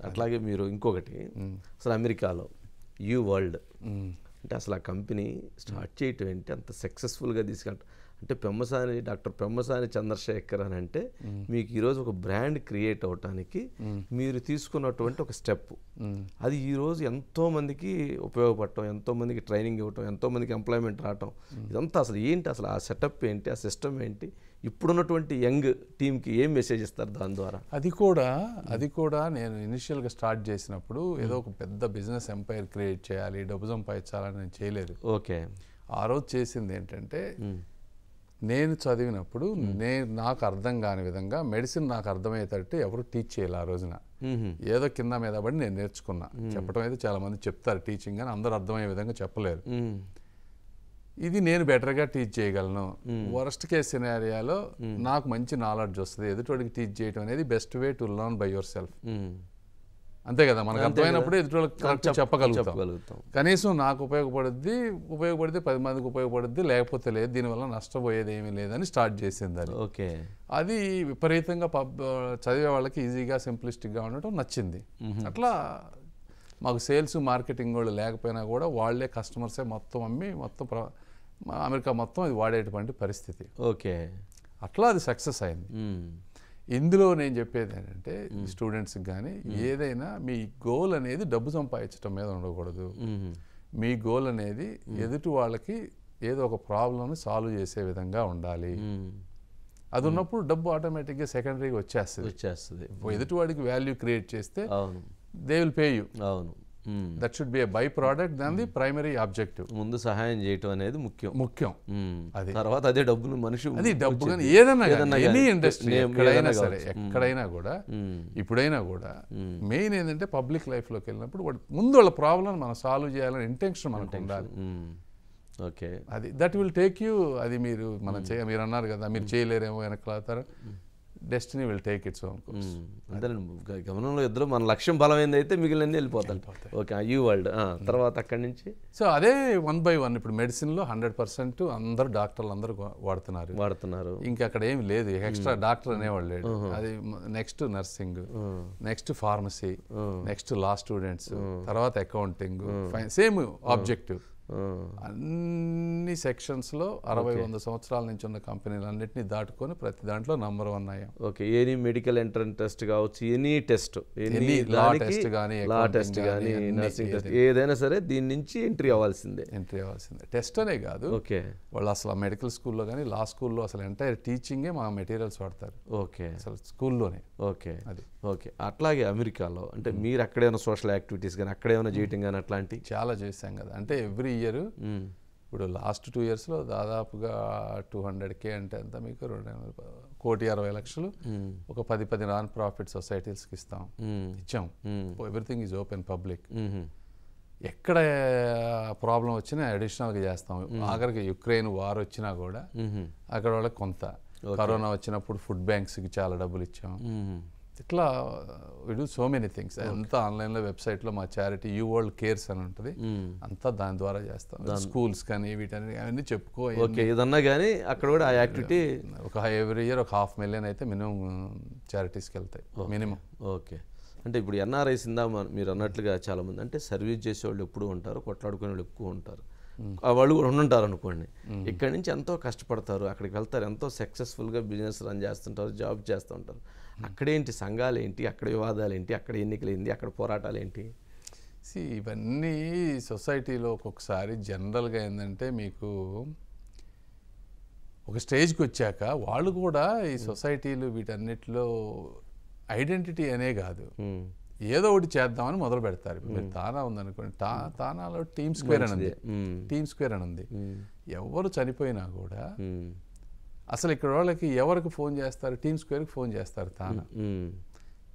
అట్లాగే మీరు ఇంకొకటి అసలు అమెరికాలో యూ వరల్డ్ అంటే అసలు ఆ కంపెనీ స్టార్ట్ చేయటం ఏంటి అంత సక్సెస్ఫుల్గా తీసుకెళ్ళటం అంటే డాక్టర్ పెమ్మసాని చంద్రశేఖర్ అని అంటే మీకు ఈరోజు ఒక బ్రాండ్ క్రియేట్ అవటానికి మీరు తీసుకున్నటువంటి ఒక స్టెప్ అది ఈరోజు ఎంతోమందికి ఉపయోగపడటం, ఎంతోమందికి ట్రైనింగ్ ఇవ్వటం, ఎంతోమందికి ఎంప్లాయ్మెంట్ రావటం, ఇదంతా అసలు ఏంటి, అసలు ఆ సెటప్ ఏంటి, ఆ సిస్టమ్ ఏంటి, ఇప్పుడున్నటువంటి యంగ్ టీమ్కి ఏం మెసేజ్ ఇస్తారు దాని ద్వారా? అది కూడా నేను ఇనిషియల్గా స్టార్ట్ చేసినప్పుడు ఏదో ఒక పెద్ద బిజినెస్ ఎంపైర్ క్రియేట్ చేయాలి, డబ్బు సంపాదించాలని నేను చేయలేదు. ఓకే, ఆ రోజు చేసింది ఏంటంటే నేను చదివినప్పుడు నాకు అర్థం కాని విధంగా మెడిసిన్ నాకు అర్థమయ్యేటట్టు ఎవరు టీచ్ చేయాలి. ఆ రోజున ఏదో కింద మీద పడి నేను నేర్చుకున్నా. చెప్పడం అయితే చాలా మంది చెప్తారు టీచింగ్ అని, అందరూ అర్థమయ్యే విధంగా చెప్పలేరు. ఇది నేను బెటర్గా టీచ్ చేయగలను. వరస్ట్ కేస్ సినారియాలో నాకు మంచి నాలెడ్జ్ వస్తుంది, ఎదుటివాడికి టీచ్ చేయడం అనేది best way to learn by your self. అంతే కదా, మనకు అర్థమైనప్పుడు ఎదుటివాళ్ళకి కరెక్ట్ చెప్పగలుగుతాం. కనీసం నాకు ఉపయోగపడుద్ది 10 మందికి ఉపయోగపడుద్ది, లేకపోతే లేదు, దీనివల్ల నష్టపోయేది ఏమీ లేదని స్టార్ట్ చేసింది అది. ఓకే, అది విపరీతంగా చదివే వాళ్ళకి ఈజీగా సింప్లిస్టిక్గా ఉండటం నచ్చింది. అట్లా మాకు సేల్స్ మార్కెటింగ్ వాళ్ళు లేకపోయినా కూడా వాళ్ళే కస్టమర్సే మొత్తం అమ్మి మొత్తం అమెరికా మొత్తం అది వాడేటువంటి పరిస్థితి. ఓకే, అట్లా అది సక్సెస్ అయింది. ఇందులో నేను చెప్పేది ఏంటంటే స్టూడెంట్స్కి కానీ ఏదైనా మీ గోల్ అనేది డబ్బు సంపాదించడం మీద ఉండకూడదు. మీ గోల్ అనేది ఎదుటి వాళ్ళకి ఏదో ఒక ప్రాబ్లమ్ని సాల్వ్ చేసే విధంగా ఉండాలి. అది ఉన్నప్పుడు డబ్బు ఆటోమేటిక్గా సెకండరీగా వచ్చేస్తుంది. ఎదుటి వాడికి వాల్యూ క్రియేట్ చేస్తే దే విల్ పే యూ. అవును, that should be A by product than the primary objective. ముందు సహాయం చేయటం అనేది ముఖ్యం. అది తర్వాత అదే డబ్బును మనిషి అది డబ్బు కానీ ఏదన్నా ఎనీ ఇండస్ట్రీ ఎక్కడైనా కూడా ఇప్పుడైనా కూడా మెయిన్ ఏంటంటే పబ్లిక్ లైఫ్లోకి వెళ్ళినప్పుడు ముందు వాళ్ళ ప్రాబ్లం మనం సాల్వ్ చేయాలని ఇంటెన్షన్ మనకు ఉండాలి. ఓకే, అది దట్ విల్ టేక్ యూ. అది మీరు మీరు అన్నారు కదా మీరు చేయలేరేమో వెనకాల, destiny will take its own course. అంటే గమనంలో ఇద్దరు మన లక్ష్యం బలమైంది అయితే మిగిలినన్ని వెళ్ళిపోతాయి. ఓకే, యూ వరల్డ్ తర్వాత అక్కడి నుంచి సో అదే 1 by 1 ఇప్పుడు మెడిసిన్లో 100% అందరు డాక్టర్లు అందరూ వాడుతున్నారు. ఇంకా అక్కడ ఏమి లేదు, ఎక్స్ట్రా డాక్టర్ అనేవాళ్ళు లేడు. అది next nursing, next pharmacy, next law students, తర్వాత అకౌంటింగ్, సేమ్ ఆబ్జెక్టివ్. అన్ని సెక్షన్స్లో 60-100 సంవత్సరాల నుంచి ఉన్న కంపెనీలన్నింటినీ దాటుకొని ప్రతి దాంట్లో నంబర్ 1 అయ్యాం. Okay, any medical entrance test కావచ్చు, any test, any law test కానీ నర్సింగ్ టెస్ట్, ఏదైనా సరే దీని నుంచి ఎంట్రీ అవ్వాల్సిందే. టెస్ట్ అనే కాదు, ఓకే, వాళ్ళు అసలు మెడికల్ స్కూల్లో కానీ లా స్కూల్లో అసలు ఎంటైర్ టీచింగే మా మెటీరియల్స్ వాడతారు. ఓకే, అసలు స్కూల్లోనే. ఓకే, అది ఓకే. అట్లాగే అమెరికాలో అంటే మీరు అక్కడేమైనా సోషల్ యాక్టివిటీస్ కానీ అక్కడేమైనా చేయటం కానీ అట్లాంటివి చాలా చేశాం కదా. అంటే ఎవ్రీ ఇయర్ ఇప్పుడు లాస్ట్ 2 yearsలో దాదాపుగా 200K అంటే అంతా మీకు 1,60,00,000 ఒక 10 నాన్ ప్రాఫిట్ సొసైటీస్కి ఇచ్చాం. Everything is open public. ఎక్కడ ప్రాబ్లం వచ్చినా అడిషనల్గా చేస్తాం. ఆఖరికి యుక్రెయిన్ వార్ వచ్చినా కూడా అక్కడ వాళ్ళకి కొంత, కరోనా వచ్చినప్పుడు ఫుడ్ బ్యాంక్స్కి చాలా డబ్బులు ఇచ్చాం. ఇట్లా we do so many things. అంతా ఆన్లైన్లో వెబ్సైట్లో మా చారిటీ యూ వరల్డ్ కేర్స్ అని ఉంటుంది, అంతా దాని ద్వారా చేస్తాం. స్కూల్స్ కానీ వీటన్ని అవన్నీ చెప్పుకో. ఓకే, ఏదన్నా కానీ అక్కడ కూడా ఆ యాక్టివిటీ ఎవ్రీ ఇయర్ ఒక 500,000 అయితే మినిమం చారిటీస్కి వెళ్తాయి మినిమం. ఓకే, అంటే ఇప్పుడు ఎన్ఆర్ఐస్ ఇందా మీరు అన్నట్లుగా చాలామంది అంటే సర్వీస్ చేసేవాళ్ళు ఎప్పుడు ఉంటారు, కొట్లాడుకునే వాళ్ళు ఎక్కువ ఉంటారు, వాళ్ళు కూడా ఉండుంటారు అనుకోండి. ఇక్కడి నుంచి ఎంతో కష్టపడతారు, అక్కడికి వెళ్తారు, ఎంతో సక్సెస్ఫుల్గా బిజినెస్ రన్ చేస్తుంటారు, జాబ్ చేస్తూ ఉంటారు. అక్కడేంటి సంఘాలు ఏంటి, అక్కడ వివాదాలు ఏంటి, అక్కడ ఎన్నికలు ఏంటి, అక్కడ పోరాటాలు ఏంటి? ఇవన్నీ సొసైటీలో ఒక్కొక్కసారి జనరల్గా ఏంటంటే మీకు ఒక స్టేజ్కి వచ్చాక వాళ్ళు కూడా ఈ సొసైటీలు వీటన్నిటిలో ఐడెంటిటీ అనే కాదు, ఏదో ఒకటి చేద్దామని మొదలు పెడతారు. మీరు తానా ఉందనుకోండి, తానాలో టీమ్ స్క్వేర్ అని ఉంది. ఎవరు చనిపోయినా కూడా అసలు ఇక్కడ వాళ్ళకి ఎవరికి ఫోన్ చేస్తారు, టీమ్ స్క్వేర్కి ఫోన్ చేస్తారు. తానా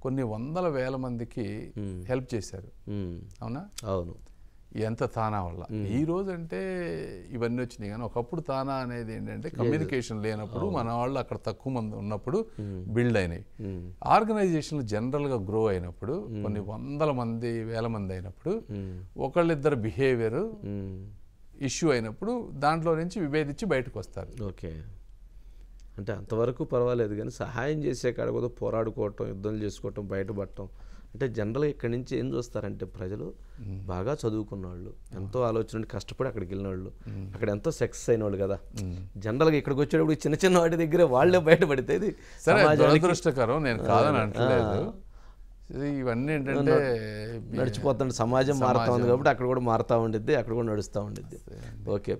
కొన్ని 100,000 మందికి హెల్ప్ చేశారు. అవునా? అవును. ఎంత తానా వల్ల ఈ రోజు అంటే ఇవన్నీ వచ్చినాయి. కానీ ఒకప్పుడు తానా అనేది ఏంటంటే కమ్యూనికేషన్ లేనప్పుడు మన వాళ్ళు అక్కడ తక్కువ మంది ఉన్నప్పుడు బిల్డ్ అయినాయి. ఆర్గనైజేషన్లు జనరల్గా గ్రో అయినప్పుడు కొన్ని 100 మంది 1000 మంది అయినప్పుడు ఒకళ్ళిద్దరు బిహేవియర్ ఇష్యూ అయినప్పుడు దాంట్లో నుంచి విభేదించి బయటకు వస్తారు. ఓకే, అంటే అంతవరకు పర్వాలేదు, కానీ సహాయం చేసే కాడ కూడా పోరాడుకోవటం, యుద్ధం చేసుకోవటం, బయటపడటం అంటే జనరల్గా ఇక్కడి నుంచి ఏం చూస్తారంటే ప్రజలు బాగా చదువుకున్న వాళ్ళు, ఎంతో ఆలోచన కష్టపడి అక్కడికి వెళ్ళిన వాళ్ళు, అక్కడ ఎంతో సక్సెస్ అయిన వాళ్ళు కదా. జనరల్గా ఇక్కడికి వచ్చేటప్పుడు చిన్న చిన్న వాటి దగ్గర వాళ్ళే బయటపడితే ఇది సరే దురదృష్టకరం, నేను కాదని అంటలేదు. ఇవన్నీ ఏంటంటే నడిచిపోతుంది, సమాజం మారుతా ఉంది కాబట్టి అక్కడ కూడా మారుతూ ఉండిద్ది, అక్కడ కూడా నడుస్తూ ఉండిద్ది. ఓకే.